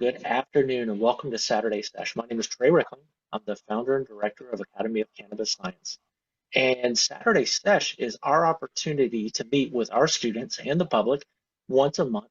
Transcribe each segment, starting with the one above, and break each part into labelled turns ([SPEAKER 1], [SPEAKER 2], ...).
[SPEAKER 1] good afternoon, and welcome to Saturday Sesh. My name is Trey Rickling. I'm the founder and director of Academy of Cannabis Science. And Saturday Sesh is our opportunity to meet with our students and the public once a month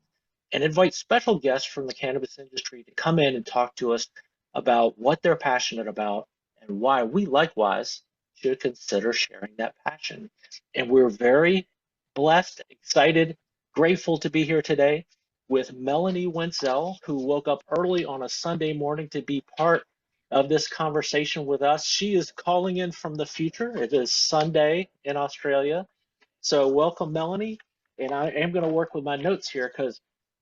[SPEAKER 1] and invite special guests from the cannabis industry to come in and talk to us about what they're passionate about and why we likewise should consider sharing that passion. And we're very blessed, excited, grateful to be here today with Melanie Wentzel, who woke up early on a Sunday morning to be part of this conversation with us. She is calling in from the future. It is Sunday in Australia. So welcome, Melanie. And I am going to work with my notes here because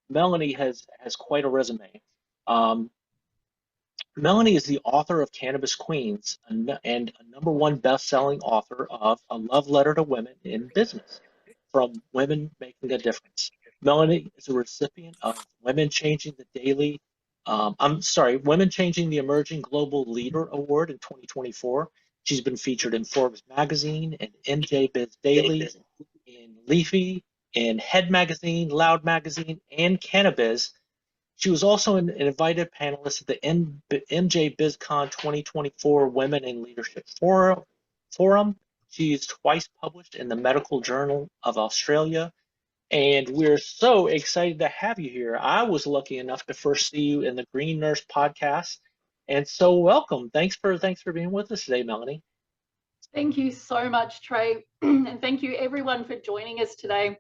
[SPEAKER 1] Melanie has quite a resume. Melanie is the author of Cannabis Queens and a #1 best-selling author of A Love Letter to Women in Business, From Women Making a Difference. Melanie is a recipient of Women Changing the Women Changing the Emerging Global Leader Award in 2024. She's been featured in Forbes Magazine and MJBiz Daily, in Leafie, in Head Magazine, Loud Magazine, and Cannabiz. She was also an invited panelist at the MJBizCon 2024 Women in Leadership Forum. She's twice published in the Medical Journal of Australia, and we're so excited to have you here. I was lucky enough to first see you in the Green Nurse podcast, and so welcome. Thanks for being with us today, Melanie.
[SPEAKER 2] Thank you so much, Trey, and thank you everyone for joining us today.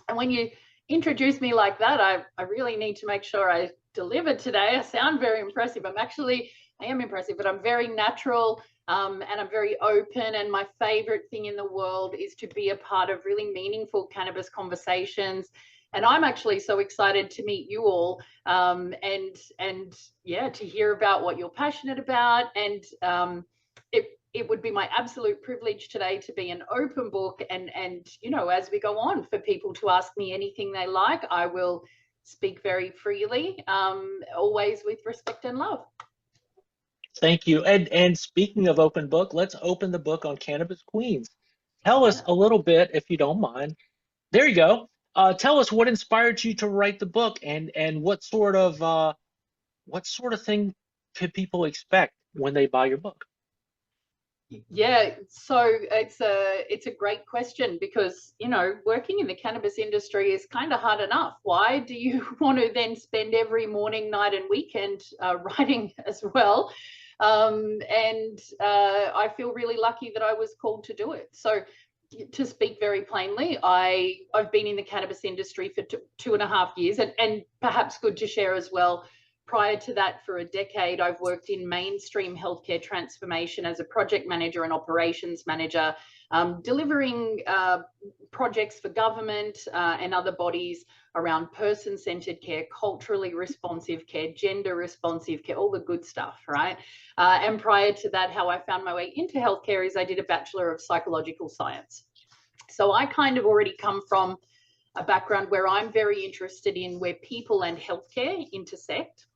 [SPEAKER 2] And when you introduce me like that, I really need to make sure I deliver today. I sound very impressive. I am impressive, but I'm very natural and I'm very open. And my favorite thing in the world is to be a part of really meaningful cannabis conversations. And I'm actually so excited to meet you all and yeah, to hear about what you're passionate about. And it would be my absolute privilege today to be an open book and you know, as we go on, for people to ask me anything they like, I will speak very freely, always with respect and love.
[SPEAKER 1] Thank you. And speaking of open book, let's open the book on Cannabis Queens. Tell us a little bit, if you don't mind. There you go. Tell us what inspired you to write the book, and what sort of thing could people expect when they buy your book?
[SPEAKER 2] Yeah, so it's a great question, because you know, working in the cannabis industry is kind of hard enough. Why do you want to then spend every morning, night, and weekend writing as well? I feel really lucky that I was called to do it. So, to speak very plainly, I've been in the cannabis industry for 2.5 years, and perhaps good to share as well. Prior to that, for a decade, I've worked in mainstream healthcare transformation as a project manager and operations manager, delivering projects for government and other bodies around person-centered care, culturally responsive care, gender responsive care, all the good stuff, right? And prior to that, how I found my way into healthcare is I did a Bachelor of Psychological Science. So I kind of already come from a background where I'm very interested in where people and healthcare intersect.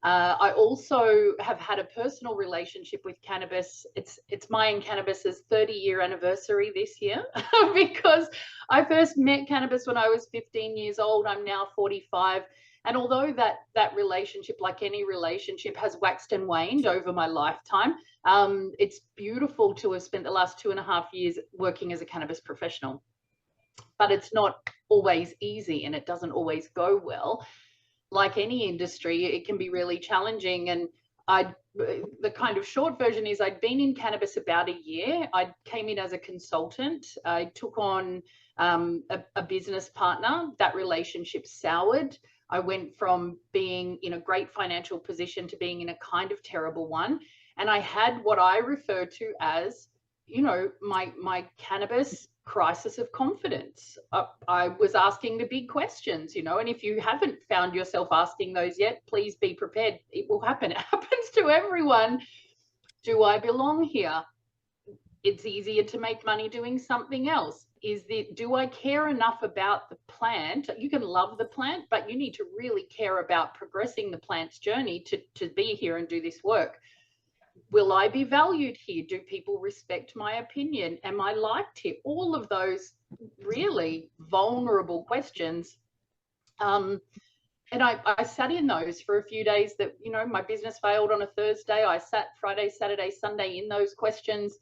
[SPEAKER 2] I also have had a personal relationship with cannabis. It's my and Cannabis's 30-year anniversary this year because I first met cannabis when I was 15 years old. I'm now 45. And although that relationship, like any relationship, has waxed and waned over my lifetime, it's beautiful to have spent the last 2.5 years working as a cannabis professional. But it's not always easy, and it doesn't always go well. Like any industry, it can be really challenging. And the kind of short version is I'd been in cannabis about a year. I came in as a consultant. I took on a business partner. That relationship soured. I went from being in a great financial position to being in a kind of terrible one. And I had what I refer to as, you know, my cannabis crisis of confidence. I was asking the big questions, you know, and if you haven't found yourself asking those yet, please be prepared. It will happen. It happens to everyone. Do I belong here? It's easier to make money doing something else. Do I care enough about the plant? You can love the plant, but you need to really care about progressing the plant's journey to be here and do this work. Will I be valued here? Do people respect my opinion? Am I liked here? All of those really vulnerable questions. And I sat in those for a few days that, you know, my business failed on a Thursday. I sat Friday, Saturday, Sunday in those questions.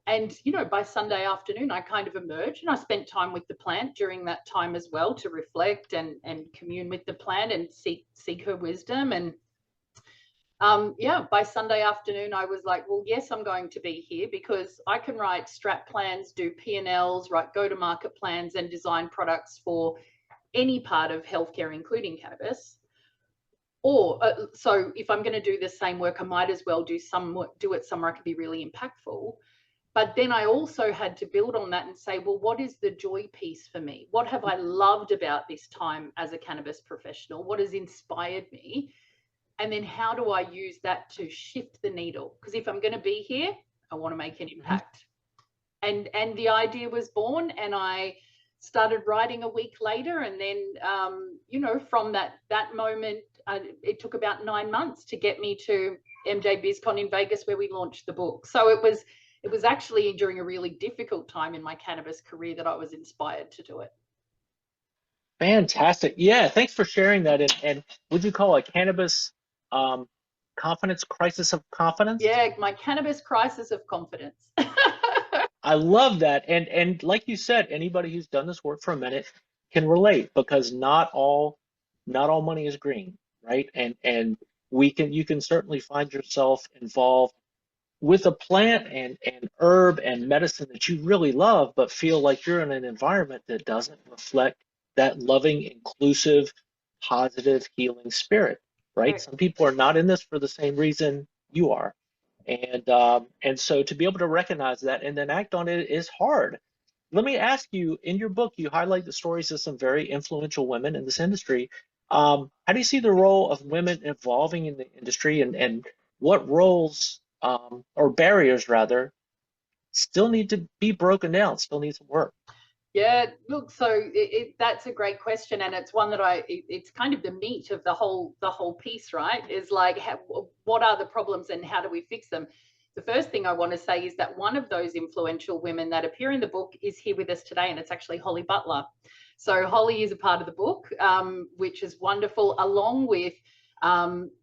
[SPEAKER 2] And, you know, by Sunday afternoon, I kind of emerged, and I spent time with the plant during that time as well to reflect and commune with the plant and seek her wisdom. And yeah, by Sunday afternoon, I was like, well, yes, I'm going to be here because I can write strat plans, do P&Ls, write go-to-market plans, and design products for any part of healthcare, including cannabis. Or so if I'm going to do the same work, I might as well do it somewhere I can be really impactful. But then I also had to build on that and say, well, what is the joy piece for me? What have I loved about this time as a cannabis professional? What has inspired me? And then how do I use that to shift the needle? Because if I'm going to be here, I want to make an impact. And the idea was born, and I started writing a week later. And then, you know, from that moment, it took about 9 months to get me to MJBizzCon in Vegas, where we launched the book. So it was actually during a really difficult time in my cannabis career that I was inspired to do it.
[SPEAKER 1] Fantastic. Yeah, thanks for sharing that. And would you call it cannabis confidence, crisis of confidence?
[SPEAKER 2] Yeah, my cannabis crisis of confidence.
[SPEAKER 1] I love that. And like you said, anybody who's done this work for a minute can relate, because not all money is green, right? And you can certainly find yourself involved with a plant and herb and medicine that you really love, but feel like you're in an environment that doesn't reflect that loving, inclusive, positive, healing spirit, right? Some people are not in this for the same reason you are. And so to be able to recognize that and then act on it is hard. Let me ask you, in your book, you highlight the stories of some very influential women in this industry. How do you see the role of women evolving in the industry, and what roles or barriers rather still need to be broken down, still need some work?
[SPEAKER 2] Yeah, look, so that's a great question, and it's one that it's kind of the meat of the whole piece, right? Is like, what are the problems and how do we fix them? The first thing I want to say is that one of those influential women that appear in the book is here with us today, and it's actually Holly Butler. So Holly is a part of the book, which is wonderful, along with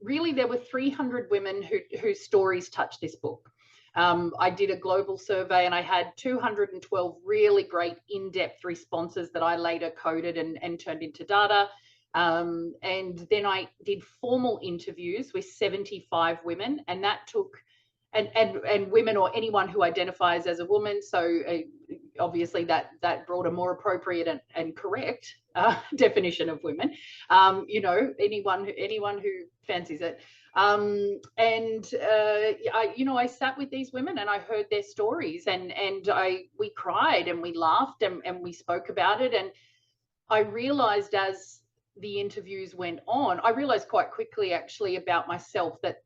[SPEAKER 2] really there were 300 women whose stories touch this book. I did a global survey, and I had 212 really great in-depth responses that I later coded and turned into data. And then I did formal interviews with 75 women, and that took, and women or anyone who identifies as a woman. So obviously that brought a more appropriate and correct definition of women. You know, anyone who fancies it. I sat with these women and I heard their stories, and we cried and we laughed and we spoke about it. And I realized as the interviews went on, I realized quite quickly actually about myself that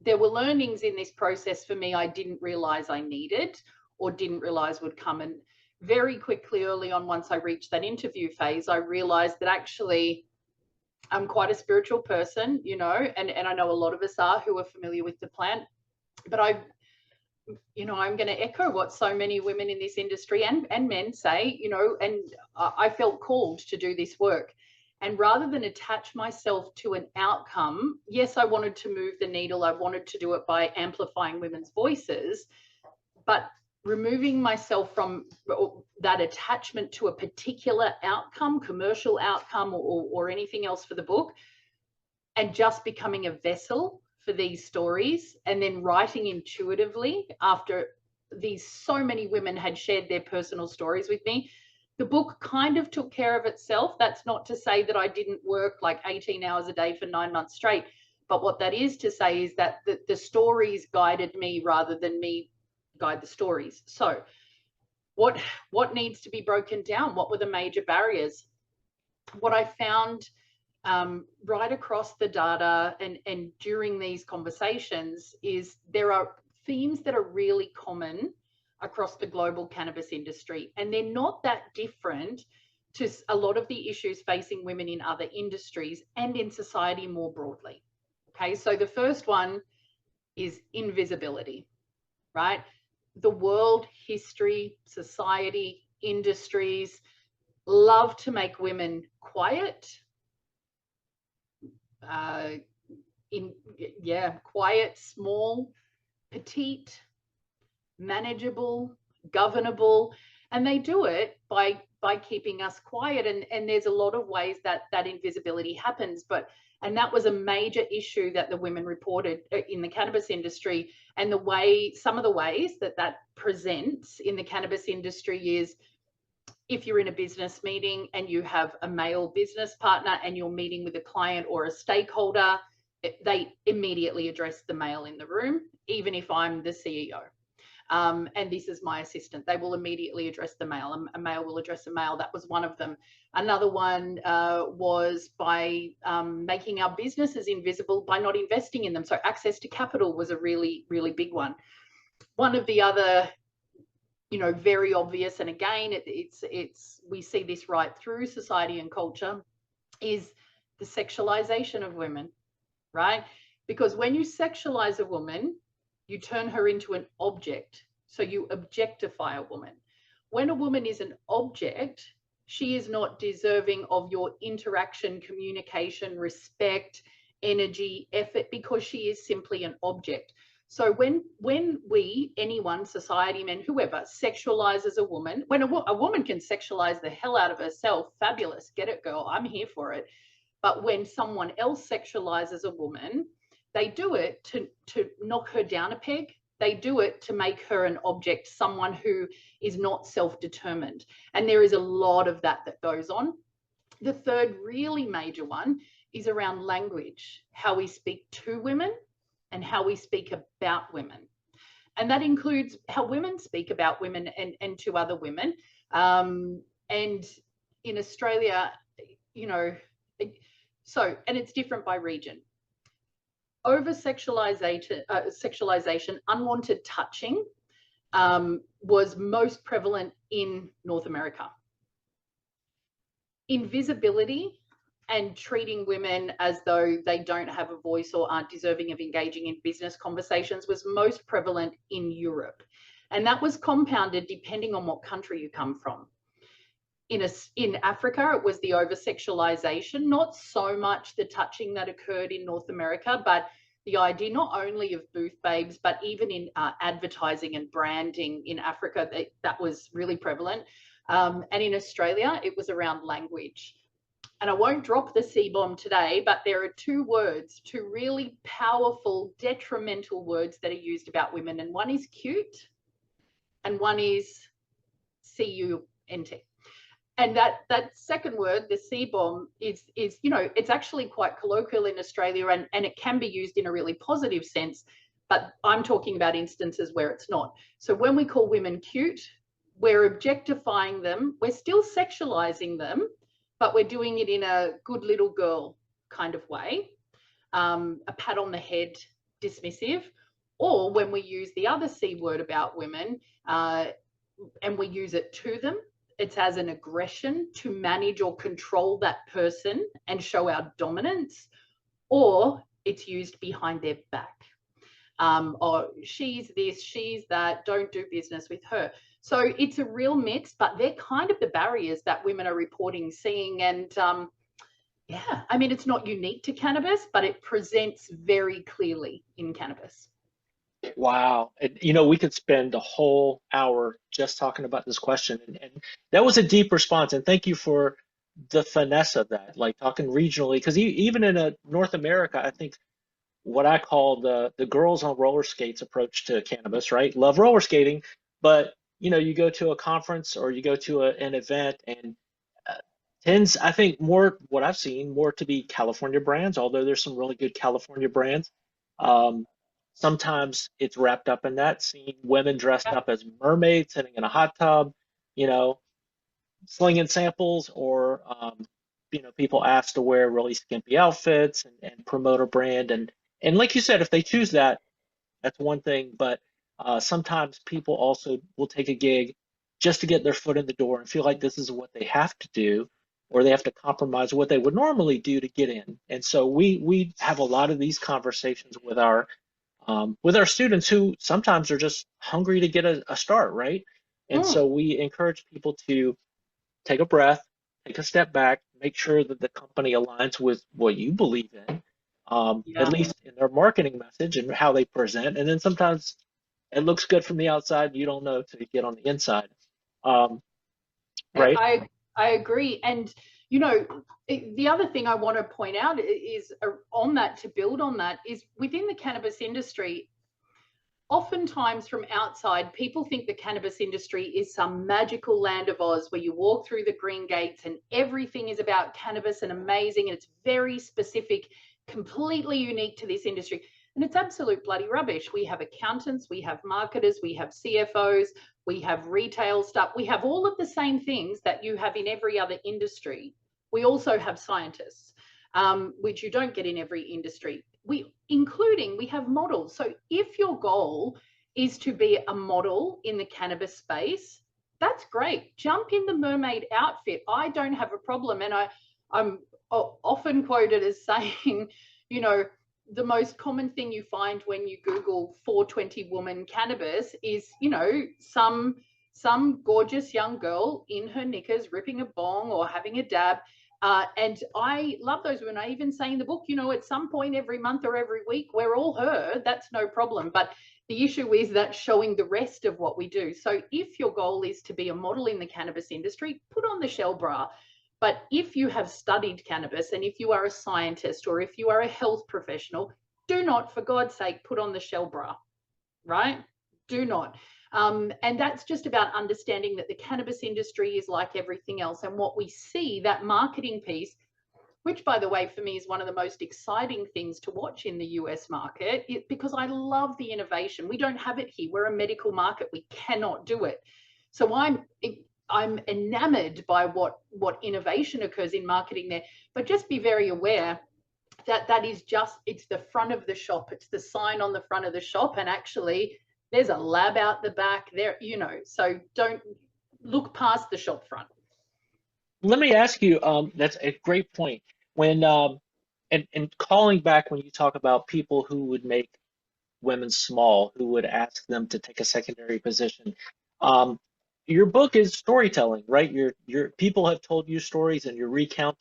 [SPEAKER 2] there were learnings in this process for me I didn't realize I needed or didn't realize would come. And very quickly early on, once I reached that interview phase, I realized that actually I'm quite a spiritual person, you know, and I know a lot of us are who are familiar with the plant, but I'm going to echo what so many women in this industry and men say, you know, and I felt called to do this work. And rather than attach myself to an outcome, yes, I wanted to move the needle. I wanted to do it by amplifying women's voices, but removing myself from that attachment to a particular outcome, commercial outcome, or anything else for the book, and just becoming a vessel for these stories, and then writing intuitively after so many women had shared their personal stories with me. The book kind of took care of itself. That's not to say that I didn't work like 18 hours a day for 9 months straight, but what that is to say is that the stories guided me rather than me guide the stories. So what needs to be broken down? What were the major barriers? What I found right across the data and during these conversations is there are themes that are really common across the global cannabis industry, and they're not that different to a lot of the issues facing women in other industries and in society more broadly. Okay, so the first one is invisibility, right? The world, history, society, industries love to make women quiet quiet, small, petite, manageable, governable, and they do it by keeping us quiet. And there's a lot of ways that invisibility happens, and that was a major issue that the women reported in the cannabis industry. And some of the ways that presents in the cannabis industry is, if you're in a business meeting and you have a male business partner and you're meeting with a client or a stakeholder, they immediately address the male in the room, even if I'm the CEO. And this is my assistant. They will immediately address the male. A male will address a male. That was one of them. Another one was by making our businesses invisible by not investing in them. So access to capital was a really, really big one. One of the other, very obvious, and again, we see this right through society and culture, is the sexualization of women, right? Because when you sexualize a woman, you turn her into an object. So you objectify a woman. When a woman is an object, she is not deserving of your interaction, communication, respect, energy, effort, because she is simply an object. So when we, anyone, society, men, whoever, sexualizes a woman, when a woman can sexualize the hell out of herself, fabulous, get it, girl, I'm here for it. But when someone else sexualizes a woman, they do it to knock her down a peg. They do it to make her an object, someone who is not self-determined. And there is a lot of that goes on. The third really major one is around language, how we speak to women and how we speak about women. And that includes how women speak about women and to other women. And in Australia, and it's different by region. Over sexualization, unwanted touching was most prevalent in North America. Invisibility and treating women as though they don't have a voice or aren't deserving of engaging in business conversations was most prevalent in Europe. And that was compounded depending on what country you come from. In Africa, it was the over-sexualization, not so much the touching that occurred in North America, but the idea not only of booth babes, but even in advertising and branding in Africa, that was really prevalent. And in Australia, it was around language. And I won't drop the C-bomb today, but there are two really powerful, detrimental words that are used about women. And one is cute and one is C-U-N-T. And that second word, the C-bomb, is it's actually quite colloquial in Australia, and it can be used in a really positive sense, but I'm talking about instances where it's not. So when we call women cute, we're objectifying them, we're still sexualizing them, but we're doing it in a good little girl kind of way, a pat on the head, dismissive. Or when we use the other C word about women, and we use it to them, it's as an aggression to manage or control that person and show our dominance, or it's used behind their back. Or she's this, she's that, don't do business with her. So it's a real mix, but they're kind of the barriers that women are reporting seeing. And yeah, I mean, it's not unique to cannabis, but it presents very clearly in cannabis.
[SPEAKER 1] Wow. And, we could spend a whole hour just talking about this question. And that was a deep response. And thank you for the finesse of that, like talking regionally, because even in North America, I think what I call the girls on roller skates approach to cannabis, right? Love roller skating, but you go to a conference or you go to an event and tends, I think, more what I've seen more to be California brands, although there's some really good California brands. Sometimes it's wrapped up in that, seeing women dressed up as mermaids sitting in a hot tub, slinging samples, or people asked to wear really skimpy outfits and promote a brand. And like you said, if they choose that, that's one thing. But sometimes people also will take a gig just to get their foot in the door and feel like this is what they have to do, or they have to compromise what they would normally do to get in. And so we have a lot of these conversations with our students who sometimes are just hungry to get a start, right? And so we encourage people to take a breath, take a step back, make sure that the company aligns with what you believe in, at
[SPEAKER 2] Yeah.
[SPEAKER 1] least in their marketing message and how they present. And then sometimes it looks good from the outside. You don't know till you get on the inside. Um, right?
[SPEAKER 2] I agree. And, you know, the other thing I want to point out is on that, to build on that, is within the cannabis industry, oftentimes from outside, people think the cannabis industry is some magical land of Oz where you walk through the green gates and everything is about cannabis and amazing, and it's very specific, completely unique to this industry. And it's absolute bloody rubbish. We have accountants, we have marketers, we have CFOs, we have retail stuff. We have all of the same things that you have in every other industry. We also have scientists, which you don't get in every industry. We have models. So if your goal is to be a model in the cannabis space, that's great. Jump in the mermaid outfit. I don't have a problem. And I'm often quoted as saying, you know, the most common thing you find when you Google 420 woman cannabis is, you know, some gorgeous young girl in her knickers ripping a bong or having a dab. And I love those women. I even say in the book, you know, at some point every month or every week, we're all her. That's no problem. But the issue is that showing the rest of what we do. So if your goal is to be a model in the cannabis industry, put on the shell bra. But if you have studied cannabis and if you are a scientist or if you are a health professional, do not, for God's sake, put on the shell bra, right? Do not. And that's just about understanding that the cannabis industry is like everything else. And what we see, that marketing piece, which, by the way, for me is one of the most exciting things to watch in the US market, because I love the innovation. We don't have it here. We're a medical market. We cannot do it. So I'm enamored by what innovation occurs in marketing there. But just be very aware that is just, it's the front of the shop. It's the sign on the front of the shop. And actually, there's a lab out the back there, you know, so don't look past the shop front.
[SPEAKER 1] Let me ask you, that's a great point. When and calling back when you talk about people who would make women small, who would ask them to take a secondary position. Um, your book is storytelling, right? Your people have told you stories and you're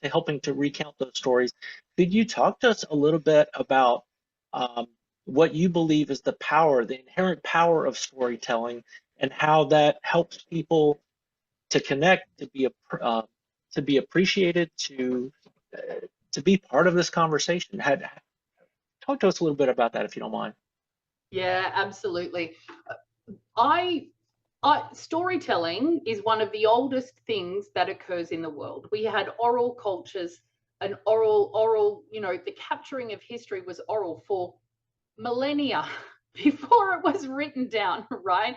[SPEAKER 1] helping to recount those stories. Could you talk to us a little bit about um, what you believe is the power, the inherent power of storytelling, and how that helps people to connect, to be appreciated, to be part of this conversation? Talk to us a little bit about that if you don't mind.
[SPEAKER 2] Yeah, absolutely. I storytelling is one of the oldest things that occurs in the world. We had oral cultures, and oral, you know, the capturing of history was oral for millennia before it was written down, right?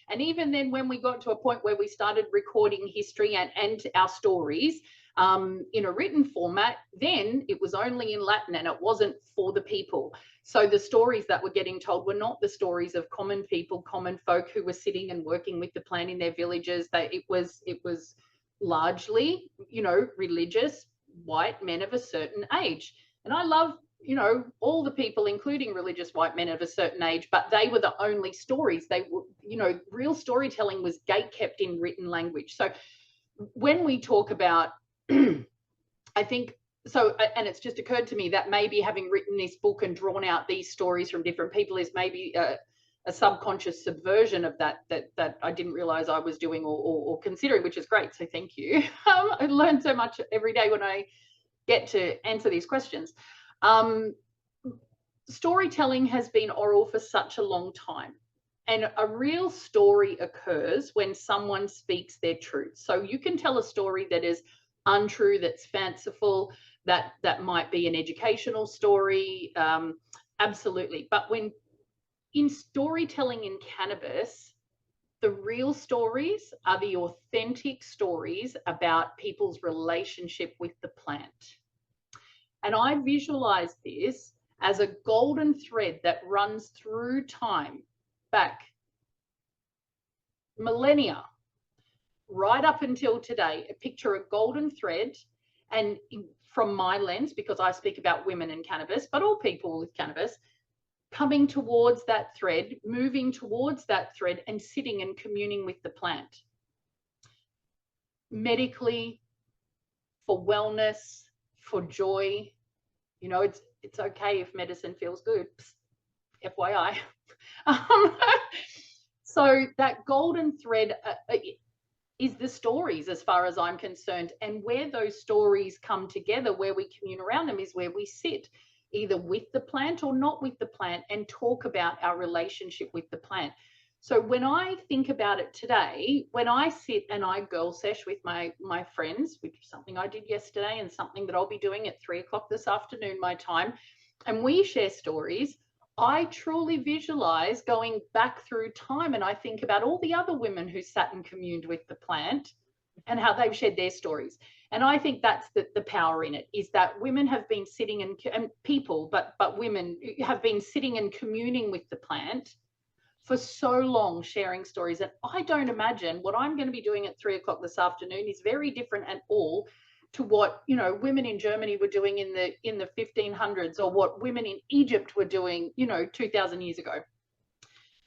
[SPEAKER 2] And even then, when we got to a point where we started recording history and our stories in a written format, then it was only in Latin and it wasn't for the people. So the stories that were getting told were not the stories of common people, common folk who were sitting and working with the plant in their villages. That it was largely, you know, religious white men of a certain age. And I love, you know, all the people, including religious white men of a certain age, but they were the only stories. They were, you know, real storytelling was gate kept in written language. So when we talk about, I think, so, and it's just occurred to me that maybe having written this book and drawn out these stories from different people is maybe a subconscious subversion of that I didn't realize I was doing or considering, which is great. So thank you. I learn so much every day when I get to answer these questions. Storytelling has been oral for such a long time. And a real story occurs when someone speaks their truth. So you can tell a story that is untrue, that's fanciful, that might be an educational story, absolutely. But when in storytelling in cannabis, the real stories are the authentic stories about people's relationship with the plant. And I visualize this as a golden thread that runs through time, back millennia, right up until today. Picture a golden thread, and from my lens, because I speak about women in cannabis, but all people with cannabis, coming towards that thread, moving towards that thread, and sitting and communing with the plant. Medically, for wellness, for joy, you know, it's okay if medicine feels good. Psst, FYI. Um, so that golden thread is the stories, as far as I'm concerned. And where those stories come together, where we commune around them, is where we sit, either with the plant or not with the plant, and talk about our relationship with the plant. So when I think about it today, when I sit and I girl sesh with my friends, which is something I did yesterday and something that I'll be doing at 3 o'clock this afternoon, my time, and we share stories, I truly visualize going back through time, and I think about all the other women who sat and communed with the plant and how they've shared their stories. And I think that's the power in it, is that women have been sitting and people, but women have been sitting and communing with the plant for so long, sharing stories. And I don't imagine what I'm going to be doing at 3 o'clock this afternoon is very different at all to what, you know, women in Germany were doing in the 1500s, or what women in Egypt were doing, you know, 2000 years ago.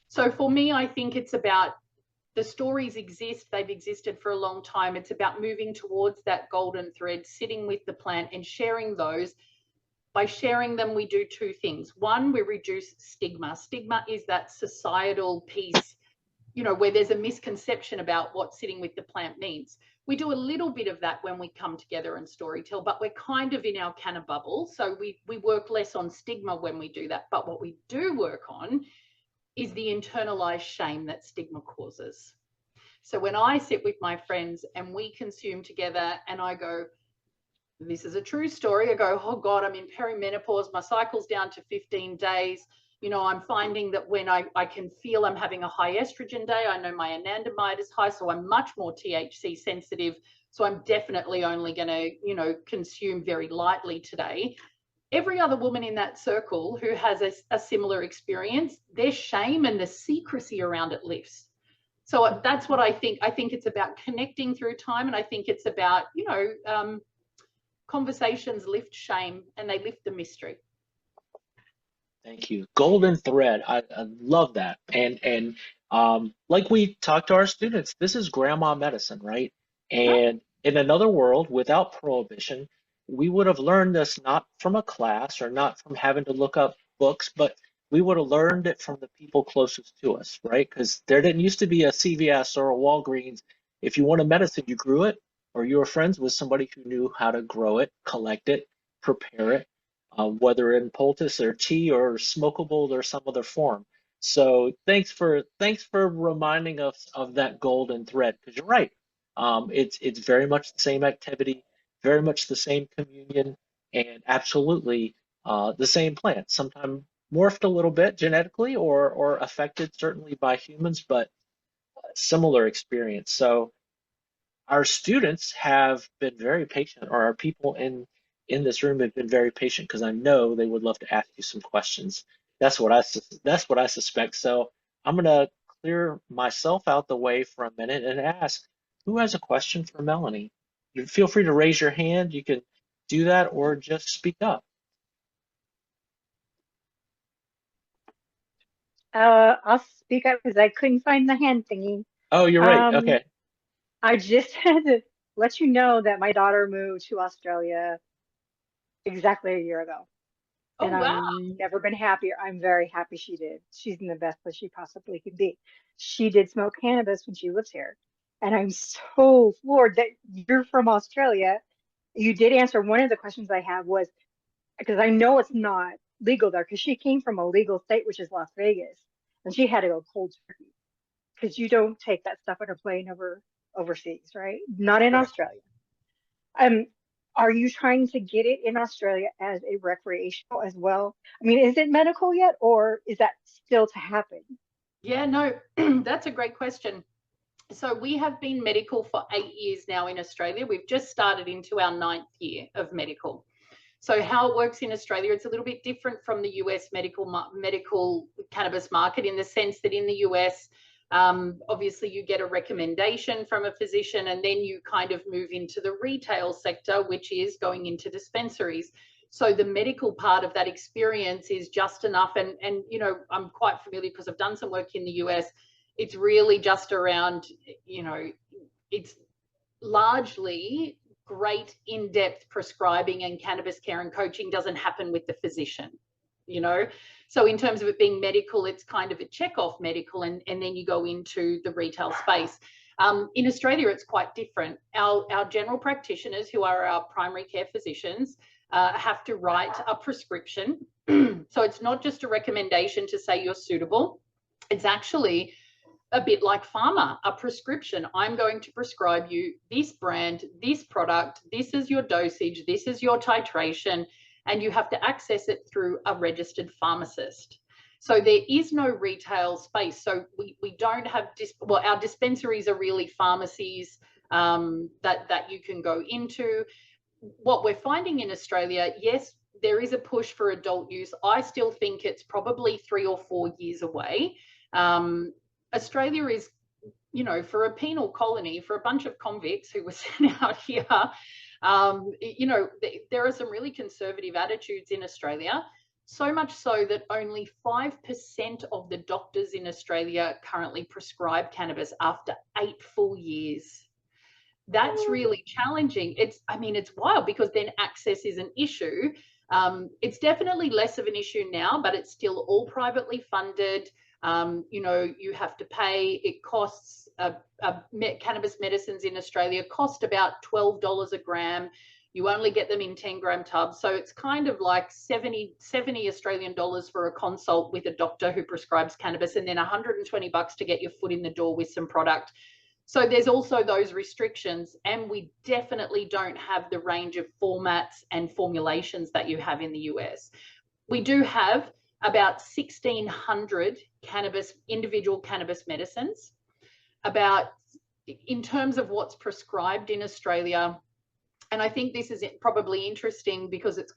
[SPEAKER 2] So for me, I think it's about, the stories exist, they've existed for a long time. It's about moving towards that golden thread, sitting with the plant and sharing those. By sharing them, we do two things. One, we reduce stigma. Stigma is that societal piece, you know, where there's a misconception about what sitting with the plant means. We do a little bit of that when we come together and storytell, but we're kind of in our canna bubble. So we work less on stigma when we do that. But what we do work on is the internalized shame that stigma causes. So when I sit with my friends and we consume together and I go, this is a true story. I go, oh God, I'm in perimenopause. My cycle's down to 15 days. You know, I'm finding that when I can feel I'm having a high estrogen day, I know my anandamide is high, so I'm much more THC sensitive. So I'm definitely only going to, you know, consume very lightly today. Every other woman in that circle who has a similar experience, their shame and the secrecy around it lifts. So that's what I think. I think it's about connecting through time, and I think it's about, you know, conversations lift shame and they lift the mystery.
[SPEAKER 1] Thank you. Golden thread. I love that. And like we talk to our students, this is grandma medicine, right? And in another world, without prohibition, we would have learned this not from a class or not from having to look up books, but we would have learned it from the people closest to us, right? Because there didn't used to be a CVS or a Walgreens. If you wanted medicine, you grew it, or you were friends with somebody who knew how to grow it, collect it, prepare it, whether in poultice or tea or smokable or some other form. So thanks for reminding us of that golden thread, because you're right. It's very much the same activity, very much the same communion, and absolutely the same plant. Sometimes morphed a little bit genetically or affected certainly by humans, but similar experience. So our students have been very patient, or our people in this room have been very patient, because I know they would love to ask you some questions. That's what I suspect. So I'm gonna clear myself out the way for a minute and ask, who has a question for Melanie? You feel free to raise your hand. You can do that or just speak up.
[SPEAKER 3] I'll speak up because I couldn't find the hand thingy.
[SPEAKER 1] Oh, you're right.
[SPEAKER 3] Um,
[SPEAKER 1] Okay.
[SPEAKER 3] I just had to let you know that my daughter moved to Australia exactly a year ago,
[SPEAKER 2] Oh,
[SPEAKER 3] and
[SPEAKER 2] wow.
[SPEAKER 3] I've never been happier. I'm very happy she did. She's in the best place she possibly could be. She did smoke cannabis when she lives here, and I'm so floored that you're from Australia. You did answer one of the questions I have, was because I know it's not legal there, because she came from a legal state, which is Las Vegas, and she had to go cold turkey because you don't take that stuff on a plane overseas, right? Not in
[SPEAKER 1] Correct.
[SPEAKER 3] Australia. Um, are you trying to get it in Australia as a recreational as well? I mean, is it medical yet, or is that still to happen?
[SPEAKER 2] Yeah, no, that's a great question. So we have been medical for 8 years now in Australia. We've just started into our 9th year of medical. So how it works in Australia, it's a little bit different from the US medical cannabis market, in the sense that in the US, obviously you get a recommendation from a physician, and then you kind of move into the retail sector, which is going into dispensaries. So the medical part of that experience is just enough. And you know, I'm quite familiar because I've done some work in the US. It's really just around, you know, it's largely great in-depth prescribing and cannabis care and coaching doesn't happen with the physician, you know. So in terms of it being medical, it's kind of a check-off medical, and then you go into the retail space. In Australia, it's quite different. Our general practitioners, who are our primary care physicians, have to write a prescription. So it's not just a recommendation to say you're suitable. It's actually a bit like pharma, a prescription. I'm going to prescribe you this brand, this product, this is your dosage, this is your titration, and you have to access it through a registered pharmacist. So there is no retail space. So we don't have, well, our dispensaries are really pharmacies that you can go into. What we're finding in Australia, yes, there is a push for adult use. I still think it's probably 3 or 4 years away. Australia is, you know, for a penal colony, for a bunch of convicts who were sent out here, you know, there are some really conservative attitudes in Australia, so much so that only 5% of the doctors in Australia currently prescribe cannabis after 8 full years. That's really challenging. I mean, it's wild, because then access is an issue. It's definitely less of an issue now, but it's still all privately funded. You know, you have to pay. It costs, cannabis medicines in Australia cost about $12 a gram. You only get them in 10-gram tubs. So it's kind of like 70 Australian dollars for a consult with a doctor who prescribes cannabis, and then 120 bucks to get your foot in the door with some product. So there's also those restrictions, and we definitely don't have the range of formats and formulations that you have in the US. We do have about 1,600 individual cannabis medicines. In terms of what's prescribed in Australia, and I think this is probably interesting because it's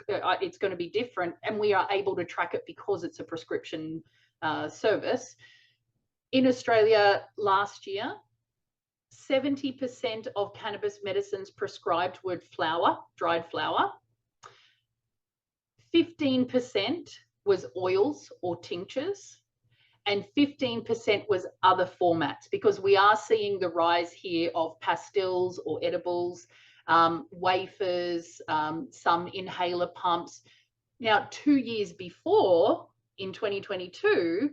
[SPEAKER 2] going to be different, and we are able to track it because it's a prescription service. In Australia last year, 70% of cannabis medicines prescribed were flower, dried flower. 15% was oils or tinctures, and 15% was other formats, because we are seeing the rise here of pastilles or edibles, wafers, some inhaler pumps. Now, 2 years before, in 2022,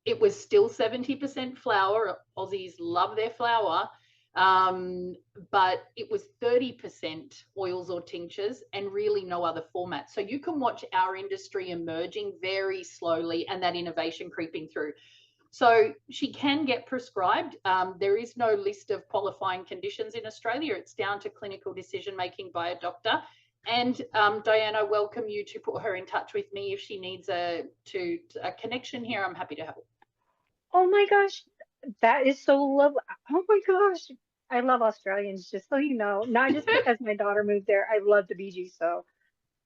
[SPEAKER 2] it was still 70% flower. Aussies love their flower. But it was 30% oils or tinctures, and really no other format. So you can watch our industry emerging very slowly, and that innovation creeping through. So she can get prescribed. There is no list of qualifying conditions in Australia. It's down to clinical decision-making by a doctor. And Diane, I welcome you to put her in touch with me if she needs a connection here. I'm happy to help.
[SPEAKER 3] Oh my gosh, that is so lovely. Oh my gosh, I love Australians, just so you know. Not just because my daughter moved there. I love the Bee Gees, so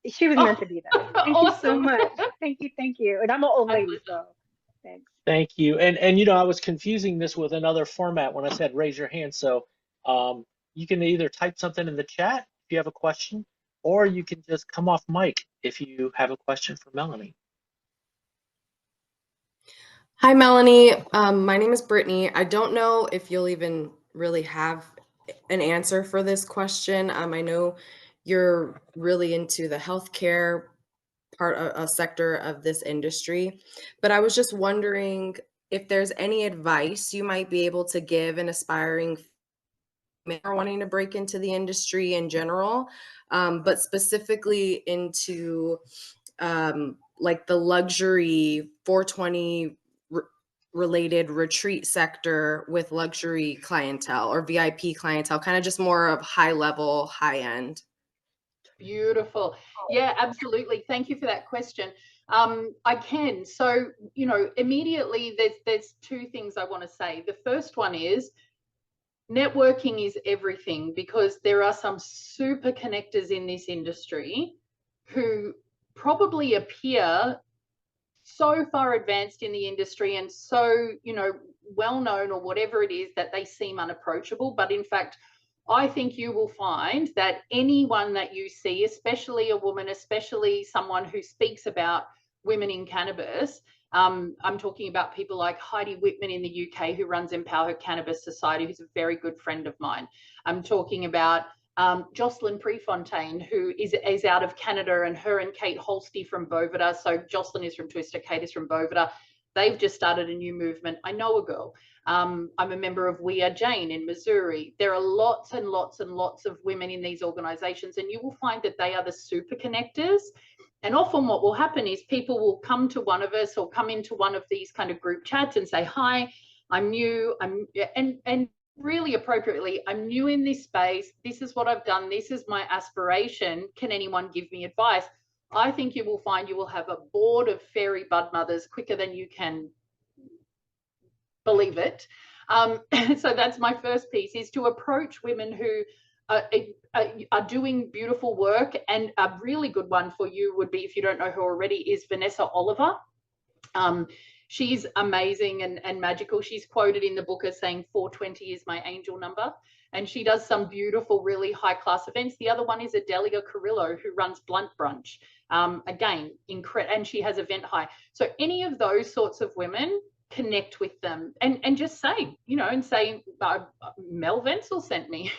[SPEAKER 3] she was meant to be there. Thank
[SPEAKER 2] Awesome.
[SPEAKER 3] you so much. Thank you. And I'm an old lady, so thanks.
[SPEAKER 1] Thank you. And you know, I was confusing this with another format when I said raise your hand. So you can either type something in the chat if you have a question, or you can just come off mic if you have a question for Melanie.
[SPEAKER 4] Hi, Melanie. My name is Brittany. I don't know if you'll even really have an answer for this question. I know you're really into the healthcare a sector of this industry, but I was just wondering if there's any advice you might be able to give an aspiring female wanting to break into the industry in general, but specifically into like the luxury 420 related retreat sector with luxury clientele or VIP clientele, kind of just more of high level, high end.
[SPEAKER 2] Beautiful. Yeah, absolutely. Thank you for that question. I can. So, you know, immediately there's 2 things I want to say. The first one is networking is everything, because there are some super connectors in this industry who probably appear so far advanced in the industry and so, you know, well known or whatever it is that they seem unapproachable. But in fact, I think you will find that anyone that you see, especially a woman, especially someone who speaks about women in cannabis, I'm talking about people like Heidi Whitman in the UK, who runs Empower Her Cannabis Society, who's a very good friend of mine. I'm talking about Jocelyn Prefontaine, who is out of Canada, and her and Kate Holsty from Boveda. So Jocelyn is from Twister, Kate is from Boveda. They've just started a new movement. I know a girl. I'm a member of We Are Jane in Missouri. There are lots and lots and lots of women in these organizations, and you will find that they are the super connectors. And often what will happen is people will come to one of us or come into one of these kind of group chats and say, hi, I'm new, and really appropriately, I'm new in this space. This is what I've done. This is my aspiration. Can anyone give me advice? I think you will find you will have a board of fairy bud mothers quicker than you can believe it. So that's my first piece, is to approach women who are doing beautiful work. And a really good one for you would be, if you don't know her already, is Vanessa Oliver. She's amazing and magical. She's quoted in the book as saying 420 is my angel number. And she does some beautiful, really high class events. The other one is Adelia Carrillo, who runs Blunt Brunch. Again, and she has Event High. So any of those sorts of women, connect with them and just say, and say, Mel Wentzel sent me,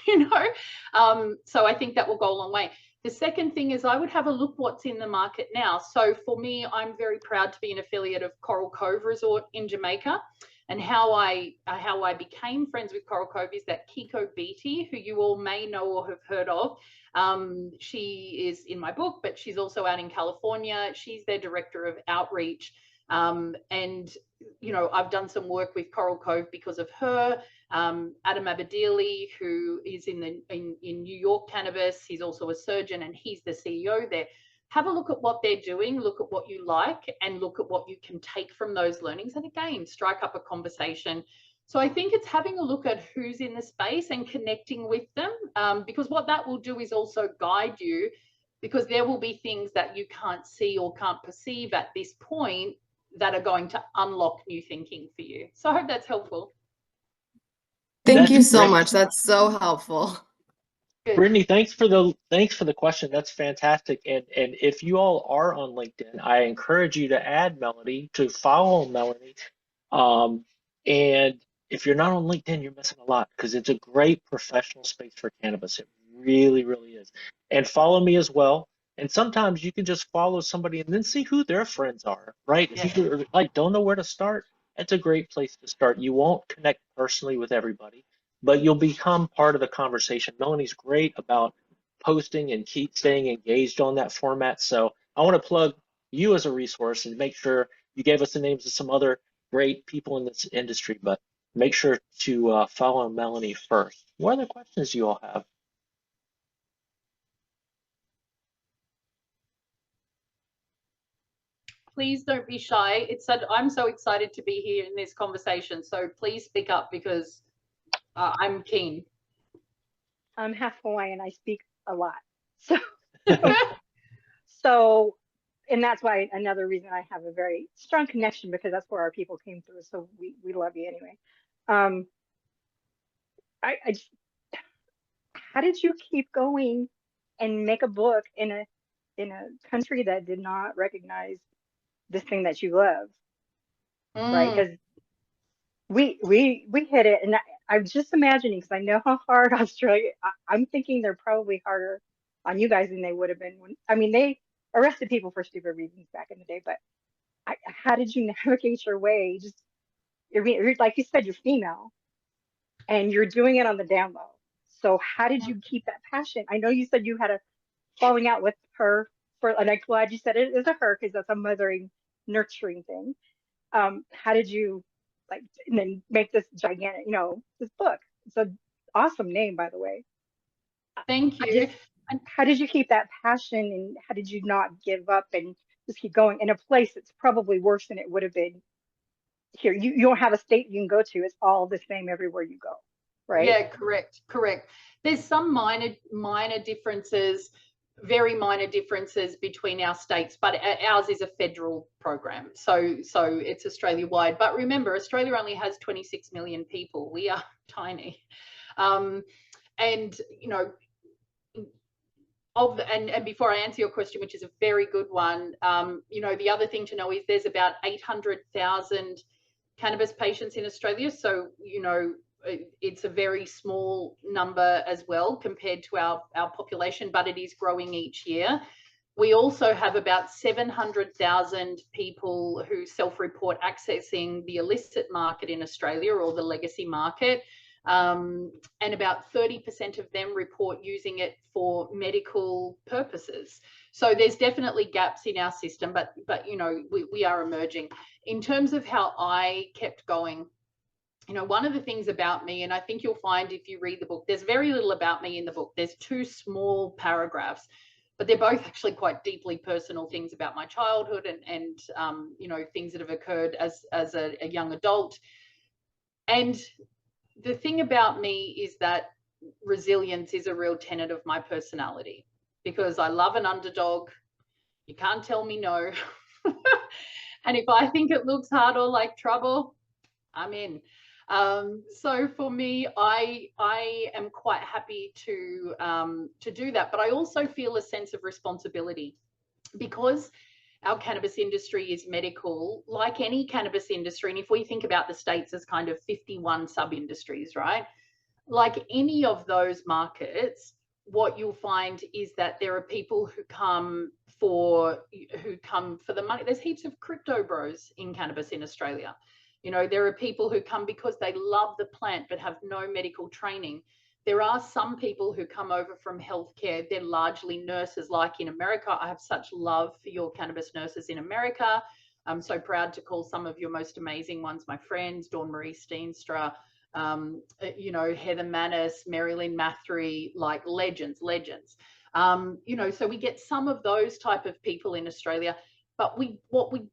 [SPEAKER 2] So I think that will go a long way. The second thing is I would have a look what's in the market now. So for me, I'm very proud to be an affiliate of Coral Cove Resort in Jamaica. And how I became friends with Coral Cove is that Kiko Beatty, who you all may know or have heard of. She is in my book, but she's also out in California. She's their director of outreach. And I've done some work with Coral Cove because of her. Adam Abadili, who is in New York Cannabis, he's also a surgeon and he's the CEO there. Have a look at what they're doing, look at what you like, and look at what you can take from those learnings. And again, strike up a conversation. So I think it's having a look at who's in the space and connecting with them, because what that will do is also guide you, because there will be things that you can't see or can't perceive at this point that are going to unlock new thinking for you. So I hope that's helpful.
[SPEAKER 4] Thank you so much. That's so helpful.
[SPEAKER 2] Good.
[SPEAKER 1] Brittany, thanks for the question. That's fantastic. And if you all are on LinkedIn, I encourage you to add Melanie, to follow Melanie. And if you're not on LinkedIn, you're missing a lot, because it's a great professional space for cannabis. It really, really is. And follow me as well. And sometimes you can just follow somebody and then see who their friends are, right?
[SPEAKER 2] Yeah.
[SPEAKER 1] If you don't know where to start, that's a great place to start. You won't connect personally with everybody, but you'll become part of the conversation. Melanie's great about posting and keep staying engaged on that format. So I want to plug you as a resource and make sure you gave us the names of some other great people in this industry, but make sure to follow Melanie first. What other questions do you all have?
[SPEAKER 2] Please don't be shy. I'm so excited to be here in this conversation. So please speak up, because I'm keen.
[SPEAKER 3] I'm half Hawaiian. I speak a lot. So, and that's why another reason I have a very strong connection, because that's where our people came through. So we love you anyway. I just, how did you keep going and make a book in a country that did not recognize this thing that you love, right? Because we hit it, and I'm just imagining, because I know how hard Australia. I'm thinking they're probably harder on you guys than they would have been when. I mean, they arrested people for stupid reasons back in the day, but how did you navigate your way? Just you're like you said, you're female, and you're doing it on the down low. So how did you keep that passion? I know you said you had a falling out with her and I'm glad you said it is a her, because that's a mothering, nurturing thing. How did you and then make this gigantic, this book? It's an awesome name, by the way.
[SPEAKER 2] Thank you.
[SPEAKER 3] How did you keep that passion, and how did you not give up and just keep going in a place that's probably worse than it would have been here? You don't have a state you can go to. It's all the same everywhere you go, right?
[SPEAKER 2] Yeah, correct. There's some minor differences, very minor differences between our states, but ours is a federal program, so it's Australia-wide. But remember, Australia only has 26 million people. We are tiny, and and before I answer your question, which is a very good one, the other thing to know is there's about 800,000 cannabis patients in Australia. So it's a very small number as well compared to our population, but it is growing each year. We also have about 700,000 people who self-report accessing the illicit market in Australia, or the legacy market. And about 30% of them report using it for medical purposes. So there's definitely gaps in our system, but you know, we are emerging. In terms of how I kept going, you know, one of the things about me, and I think you'll find if you read the book, there's very little about me in the book. There's 2 small paragraphs, but they're both actually quite deeply personal things about my childhood and you know, things that have occurred as a young adult. And the thing about me is that resilience is a real tenet of my personality, because I love an underdog. You can't tell me no. And if I think it looks hard or like trouble, I'm in. So for me, I am quite happy to do that, but I also feel a sense of responsibility, because our cannabis industry is medical, like any cannabis industry. And if we think about the States as kind of 51 sub-industries, right? Like any of those markets, what you'll find is that there are people who come for the money. There's heaps of crypto bros in cannabis in Australia. You know, there are people who come because they love the plant but have no medical training. There are some people who come over from healthcare. They're largely nurses, like in America. I have such love for your cannabis nurses in America. I'm so proud to call some of your most amazing ones my friends, Dawn Marie Steenstra, you know, Heather Manis, Marilyn Mathry, like legends. You know, so we get some of those type of people in Australia, but what we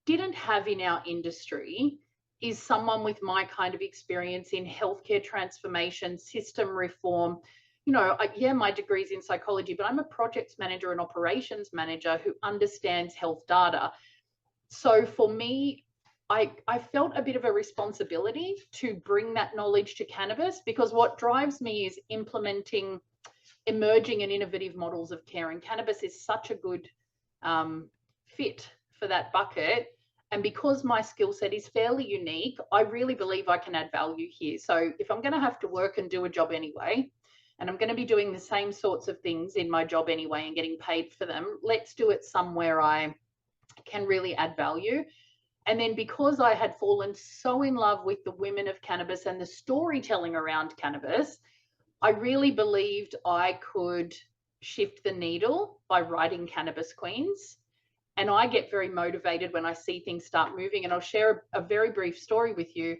[SPEAKER 2] didn't have in our industry is someone with my kind of experience in healthcare transformation, system reform. You know, yeah, my degree's in psychology, but I'm a projects manager and operations manager who understands health data. So for me, I felt a bit of a responsibility to bring that knowledge to cannabis, because what drives me is implementing emerging and innovative models of care, and cannabis is such a good fit for that bucket. And because my skill set is fairly unique, I really believe I can add value here. So if I'm going to have to work and do a job anyway, and I'm going to be doing the same sorts of things in my job anyway and getting paid for them, let's do it somewhere I can really add value. And then because I had fallen so in love with the women of cannabis and the storytelling around cannabis, I really believed I could shift the needle by writing Cannabis Queens. And I get very motivated when I see things start moving. And I'll share a very brief story with you.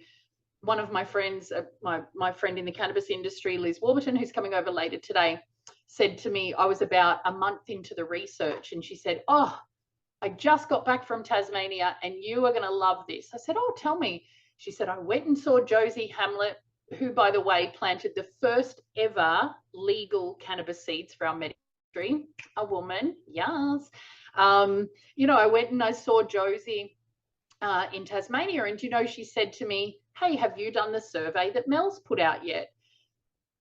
[SPEAKER 2] One of my friends, my friend in the cannabis industry, Liz Warburton, who's coming over later today, said to me, I was about a month into the research, and she said, oh, I just got back from Tasmania and you are going to love this. I said, oh, tell me. She said, I went and saw Josie Hamlet, who, by the way, planted the first ever legal cannabis seeds for our medical industry. A woman, yes. You know, I went and I saw Josie in Tasmania, and you know, she said to me, hey, have you done the survey that Mel's put out yet?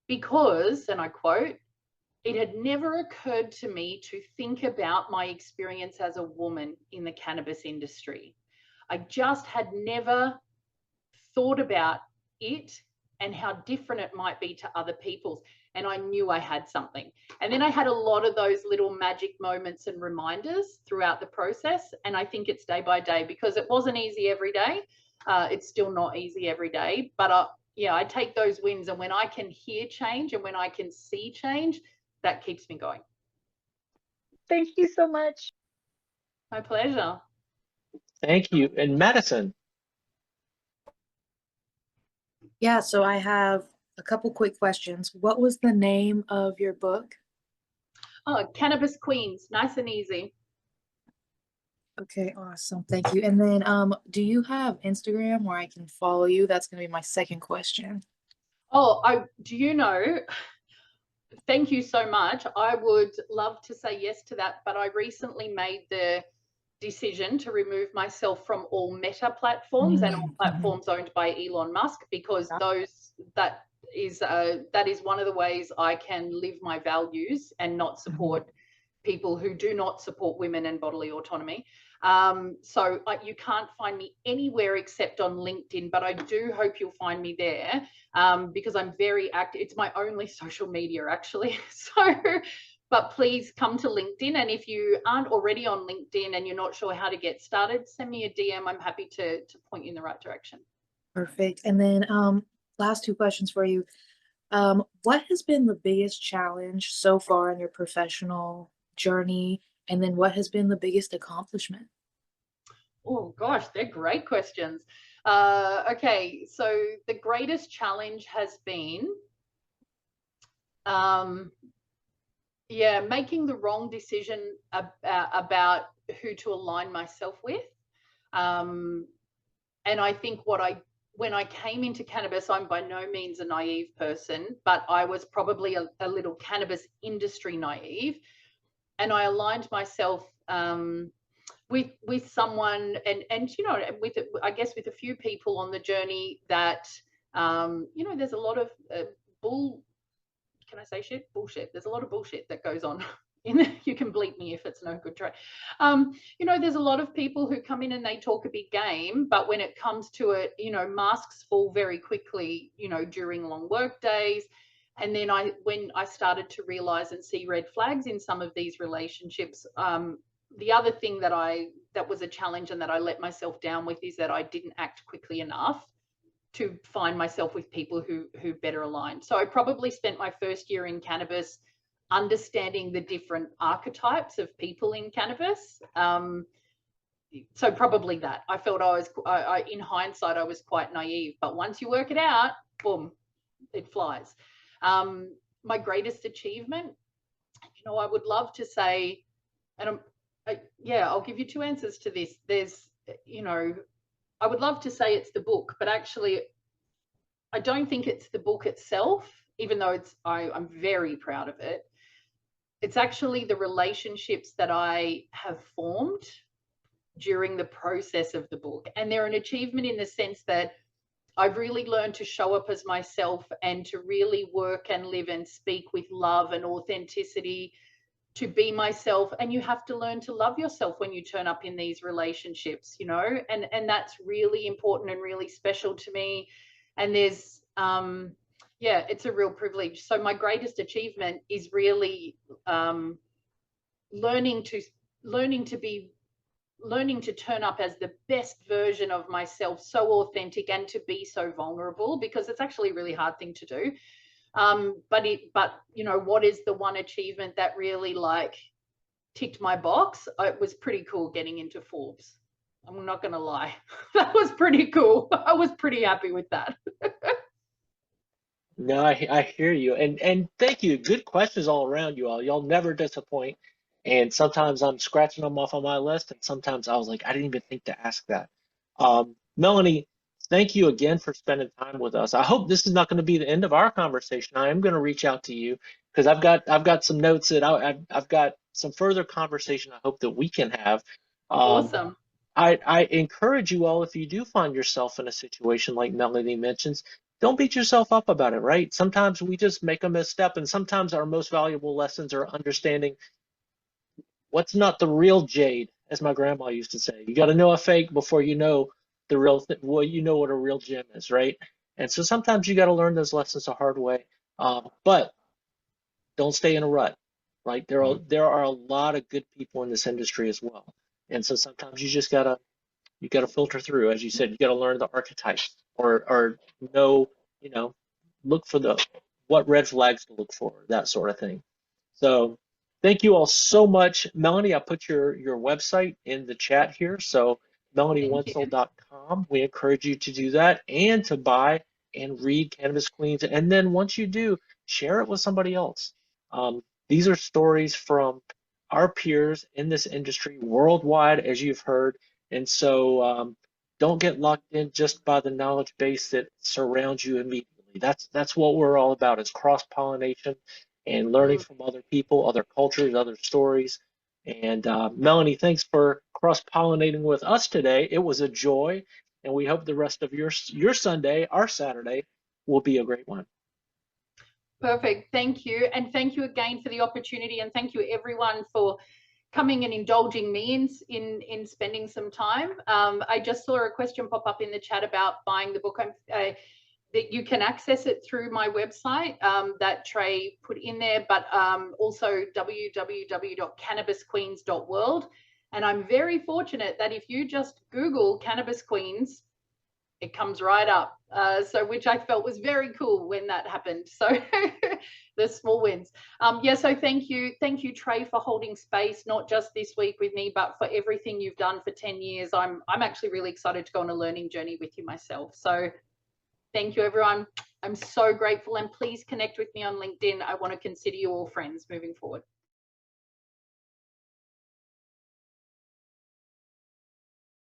[SPEAKER 2] Because, and I quote, it had never occurred to me to think about my experience as a woman in the cannabis industry. I just had never thought about it and how different it might be to other people's. And I knew I had something. And then I had a lot of those little magic moments and reminders throughout the process. And I think it's day by day, because it wasn't easy every day. It's still not easy every day. But yeah, I take those wins. And when I can hear change and when I can see change, that keeps me going.
[SPEAKER 3] Thank you so much.
[SPEAKER 2] My pleasure.
[SPEAKER 1] Thank you. And Madison.
[SPEAKER 5] Yeah, so I have a couple quick questions. What was the name of your book?
[SPEAKER 2] Oh, Cannabis Queens, nice and easy.
[SPEAKER 5] Okay, awesome. Thank you. And then do you have Instagram where I can follow you? That's going to be my second question.
[SPEAKER 2] Oh, do you know, thank you so much. I would love to say yes to that, but I recently made the decision to remove myself from all Meta platforms and all platforms owned by Elon Musk, because that is one of the ways I can live my values and not support people who do not support women and bodily autonomy. So you can't find me anywhere except on LinkedIn, but I do hope you'll find me there, because I'm very active. It's my only social media, actually. So, but please come to LinkedIn. And if you aren't already on LinkedIn and you're not sure how to get started, send me a DM. I'm happy to point you in the right direction.
[SPEAKER 5] Perfect. And then last two questions for you. What has been the biggest challenge so far in your professional journey? And then what has been the biggest accomplishment?
[SPEAKER 2] Oh gosh, they're great questions. Okay, so the greatest challenge has been, making the wrong decision about who to align myself with. And I think when I came into cannabis, I'm by no means a naive person, but I was probably a little cannabis industry naive. And I aligned myself with someone, and you know, I guess with a few people on the journey that you know, there's a lot of can I say shit? Bullshit. There's a lot of bullshit that goes on. You can bleep me if it's no good, Trey. You know, there's a lot of people who come in and they talk a big game, but when it comes to it, you know, masks fall very quickly, you know, during long work days. And then when I started to realize and see red flags in some of these relationships, the other thing that was a challenge and that I let myself down with is that I didn't act quickly enough to find myself with people who better aligned. So I probably spent my first year in cannabis understanding the different archetypes of people in cannabis. So probably that. I felt in hindsight, I was quite naive, but once you work it out, boom, it flies. My greatest achievement, you know, I would love to say, and I'll give you two answers to this. There's, you know, I would love to say it's the book, but actually I don't think it's the book itself, even though I'm very proud of it. It's actually the relationships that I have formed during the process of the book. And they're an achievement in the sense that I've really learned to show up as myself and to really work and live and speak with love and authenticity, to be myself. And you have to learn to love yourself when you turn up in these relationships, you know, and that's really important and really special to me. And there's, it's a real privilege. So my greatest achievement is really learning to turn up as the best version of myself, so authentic, and to be so vulnerable, because it's actually a really hard thing to do. But you know, what is the one achievement that really like ticked my box? It was pretty cool getting into Forbes. I'm not going to lie. That was pretty cool. I was pretty happy with that.
[SPEAKER 1] No, I hear you, and thank you. Good questions all around you all. Y'all never disappoint. And sometimes I'm scratching them off on my list, and sometimes I was like, I didn't even think to ask that. Melanie, thank you again for spending time with us. I hope this is not going to be the end of our conversation. I am going to reach out to you because I've got some notes that I've got some further conversation I hope that we can have.
[SPEAKER 2] Awesome.
[SPEAKER 1] I encourage you all, if you do find yourself in a situation like Melanie mentions, don't beat yourself up about it, right? Sometimes we just make a misstep, and sometimes our most valuable lessons are understanding what's not the real jade, as my grandma used to say. You got to know a fake before you know the real well, you know what a real gem is, right? And so sometimes you got to learn those lessons the hard way. But don't stay in a rut, right? There are a lot of good people in this industry as well. And so sometimes you just gotta filter through, as you said. You gotta learn the archetypes, or know, you know, look for what red flags to look for, that sort of thing. So thank you all so much. Melanie, I put your website in the chat here, so melaniewentzel.com. We encourage you to do that and to buy and read Cannabis Queens, and then once you do, share it with somebody else. These are stories from our peers in this industry worldwide, as you've heard. And so don't get locked in just by the knowledge base that surrounds you immediately. That's what we're all about, is cross-pollination and learning from other people, other cultures, other stories. And Melanie, thanks for cross-pollinating with us today. It was a joy, and we hope the rest of your Sunday, our Saturday, will be a great one.
[SPEAKER 2] Perfect. Thank you. And thank you again for the opportunity. And thank you everyone for coming and indulging me in spending some time. I just saw a question pop up in the chat about buying the book. That you can access it through my website that Trey put in there, but also www.cannabisqueens.world. And I'm very fortunate that if you just Google Cannabis Queens, it comes right up. So which I felt was very cool when that happened. So the small wins. Yeah, so thank you, Trey, for holding space, not just this week with me, but for everything you've done for 10 years. I'm actually really excited to go on a learning journey with you myself. So thank you, everyone. I'm so grateful, and please connect with me on LinkedIn. I want to consider you all friends moving forward.